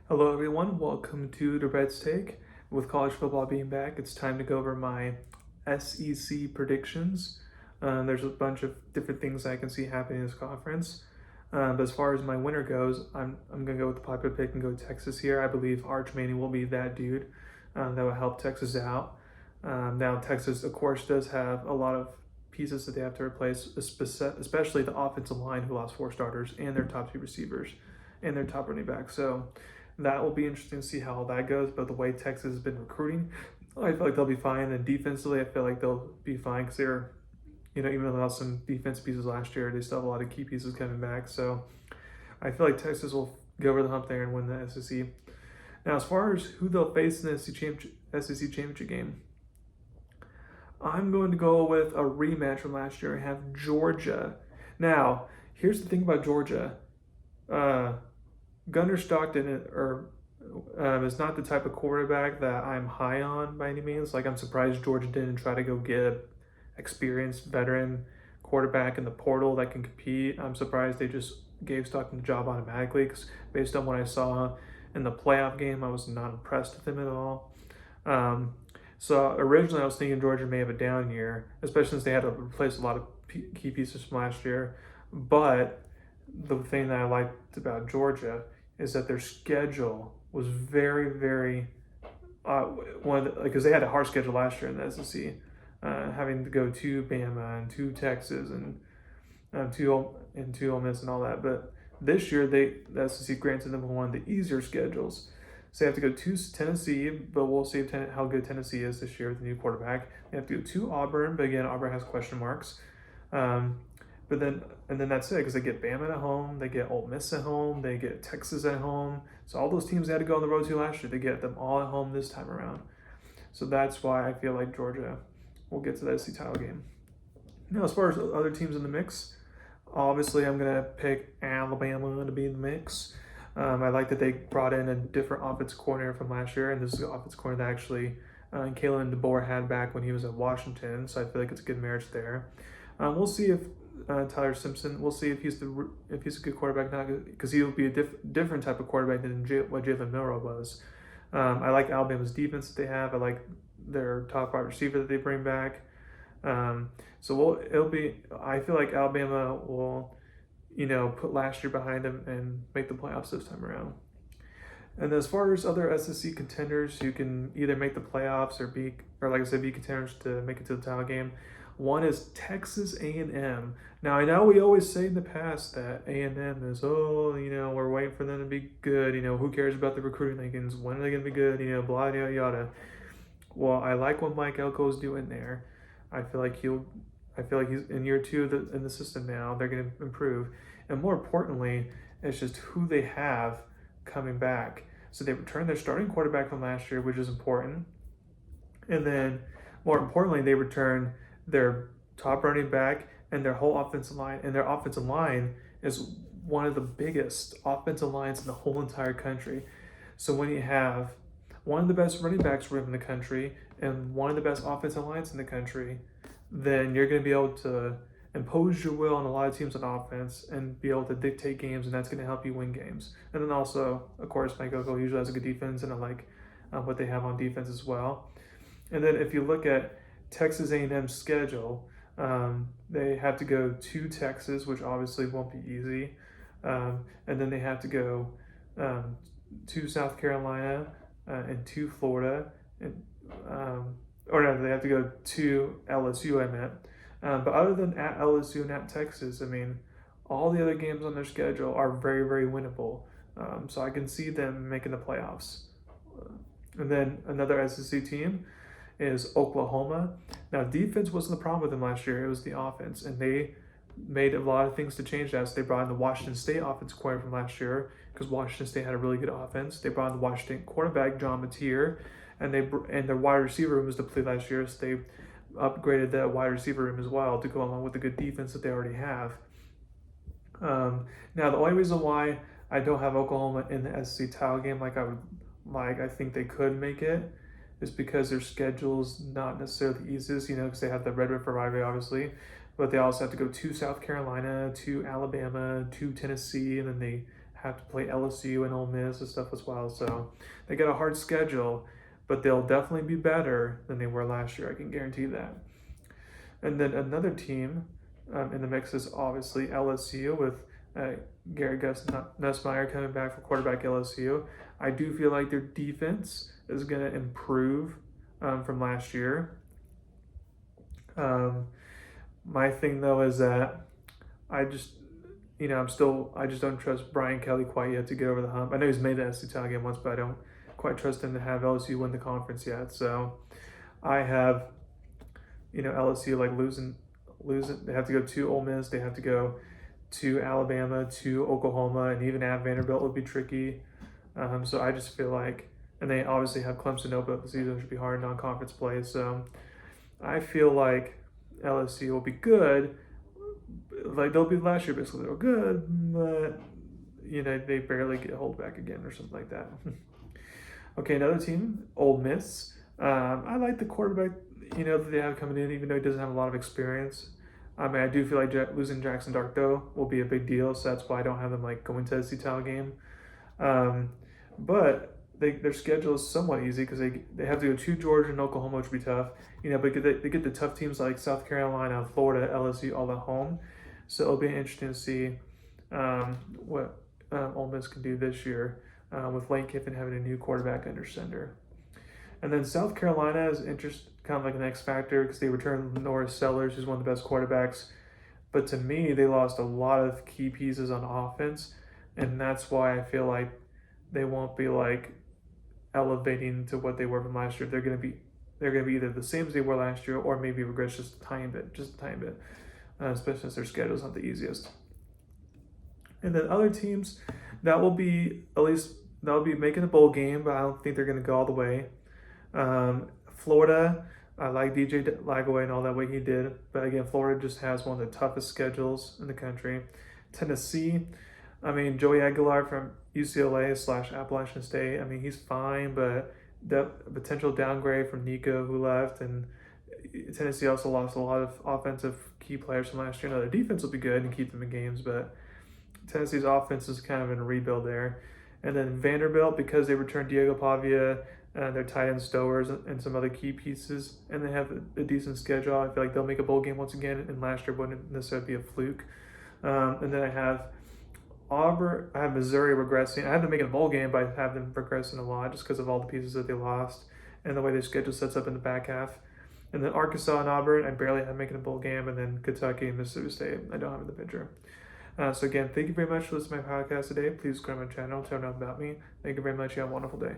Hello, everyone. Welcome to Durrett's Take. With college football being back, it's time to go over my SEC predictions. There's a bunch of different things I can see happening in this conference. But as far as my winner goes, I'm going to go with the popular pick and go Texas here. I believe Arch Manning will be that dude that will help Texas out. Now, Texas, of course, does have a lot of pieces that they have to replace, especially the offensive line, who lost four starters, and their top two receivers, and their top running back. So that will be interesting to see how that goes. But the way Texas has been recruiting, I feel like they'll be fine. And defensively, I feel like they'll be fine because they're, even though they lost some defense pieces last year, they still have a lot of key pieces coming back. So I feel like Texas will go over the hump there and win the SEC. Now, as far as who they'll face in the SEC championship game, I'm going to go with a rematch from last year and have Georgia. Now, here's the thing about Georgia. Gunnar Stockton is not the type of quarterback that I'm high on by any means. Like, I'm surprised Georgia didn't try to go get an experienced veteran quarterback in the portal that can compete. I'm surprised they just gave Stockton the job automatically because based on what I saw in the playoff game, I was not impressed with him at all. So originally I was thinking Georgia may have a down year, especially since they had to replace a lot of key pieces from last year. But the thing that I liked about Georgia is that their schedule was very, very because they had a hard schedule last year in the SEC, having to go to Bama and to Texas and to Ole Miss and all that. But this year the SEC granted them one of the easier schedules. So they have to go to Tennessee, but we'll see how good Tennessee is this year with the new quarterback. They have to go to Auburn, but again, Auburn has question marks. But then that's it because they get Bama at home, they get Ole Miss at home, they get Texas at home. So all those teams they had to go on the road to last year, they get them all at home this time around. So that's why I feel like Georgia will get to the SEC title game. Now, as far as other teams in the mix, obviously I'm gonna pick Alabama to be in the mix. I like that they brought in a different offensive coordinator from last year, and this is the offensive coordinator that actually Kalen DeBoer had back when he was at Washington. So I feel like it's a good marriage there. We'll see if Tyler Simpson. We'll see if he's a good quarterback now, because he will be a different type of quarterback than what Jalen Milroe was. I like Alabama's defense that they have. I like their top wide receiver that they bring back. I feel like Alabama will, put last year behind them and make the playoffs this time around. And as far as other SEC contenders who can either make the playoffs or like I said, be contenders to make it to the title game, one is Texas A&M. Now, I know we always say in the past that A&M is, we're waiting for them to be good. Who cares about the recruiting rankings? When are they going to be good? Blah, yada, yada. Well, I like what Mike Elko's doing there. I feel like he's in year two in the system now. They're going to improve. And more importantly, it's just who they have coming back. So they returned their starting quarterback from last year, which is important. And then, more importantly, they returned their top running back and their whole offensive line. And their offensive line is one of the biggest offensive lines in the whole entire country. So when you have one of the best running backs room in the country and one of the best offensive lines in the country, then you're going to be able to impose your will on a lot of teams on offense and be able to dictate games, and that's going to help you win games. And then also, of course, Mike Elko usually has a good defense, and I like what they have on defense as well. And then if you look at Texas A&M's schedule, they have to go to Texas, which obviously won't be easy. And then they have to go to South Carolina and to Florida, and they have to go to LSU, I meant. But other than at LSU and at Texas, I mean, all the other games on their schedule are very, very winnable. So I can see them making the playoffs. And then another SEC team is Oklahoma. Now, defense wasn't the problem with them last year. It was the offense. And they made a lot of things to change that. So they brought in the Washington State offensive coordinator from last year because Washington State had a really good offense. They brought in the Washington quarterback, John Mateer, and their wide receiver room was depleted last year. So they upgraded that wide receiver room as well to go along with the good defense that they already have. Now, the only reason why I don't have Oklahoma in the SEC title game I think they could make it is because their schedule's not necessarily the easiest, because they have the Red River rivalry, obviously, but they also have to go to South Carolina, to Alabama, to Tennessee, and then they have to play LSU and Ole Miss and stuff as well. So they got a hard schedule, but they'll definitely be better than they were last year. I can guarantee that. And then another team in the mix is obviously LSU with Gary Nussmeier coming back for quarterback LSU. I do feel like their defense is going to improve from last year. My thing though is that I just don't trust Brian Kelly quite yet to get over the hump. I know he's made the SEC title game once, but I don't quite trust him to have LSU win the conference yet. So I have, LSU like losing. They have to go to Ole Miss. They have to go to Alabama, to Oklahoma, and even at Vanderbilt would be tricky. So I just feel like, and they obviously have Clemson open up the season, should be hard non-conference play. So I feel like LSU will be good. Like they'll be last year, basically they were good, but they barely get hold back again or something like that. Okay, another team, Ole Miss. I like the quarterback, that they have coming in, even though he doesn't have a lot of experience. I mean, I do feel like losing Jackson Dart though will be a big deal, so that's why I don't have them like going to the SEC title game. But their schedule is somewhat easy because they have to go to Georgia and Oklahoma, which would be tough. But they get the tough teams like South Carolina, Florida, LSU all at home. So it'll be interesting to see what Ole Miss can do this year with Lane Kiffin having a new quarterback under center. And then South Carolina is kind of like an X factor because they returned Norris Sellers, who's one of the best quarterbacks. But to me, they lost a lot of key pieces on offense, and that's why I feel like they won't be like elevating to what they were from last year. They're gonna be either the same as they were last year, or maybe regress just a tiny bit, especially since their schedule's not the easiest. And then other teams that will be making a bowl game, but I don't think they're gonna go all the way. Florida, I like DJ Lagaway and all that way he did, but again, Florida just has one of the toughest schedules in the country. Tennessee, I mean, Joey Aguilar from UCLA/Appalachian State, I mean, he's fine, but the potential downgrade from Nico who left, and Tennessee also lost a lot of offensive key players from last year. Now, their defense will be good and keep them in games, but Tennessee's offense is kind of in a rebuild there. And then Vanderbilt, because they returned Diego Pavia, their tight end Stowers, and some other key pieces, and they have a decent schedule. I feel like they'll make a bowl game once again, and last year wouldn't necessarily be a fluke. And then I have Auburn. I have Missouri regressing. I have them making a bowl game, but I have them regressing a lot just because of all the pieces that they lost and the way their schedule sets up in the back half. And then Arkansas and Auburn, I barely have making a bowl game, and then Kentucky and Mississippi State, I don't have in the picture. So again, thank you very much for listening to my podcast today. Please subscribe to my channel, tell me about me. Thank you very much. You have a wonderful day.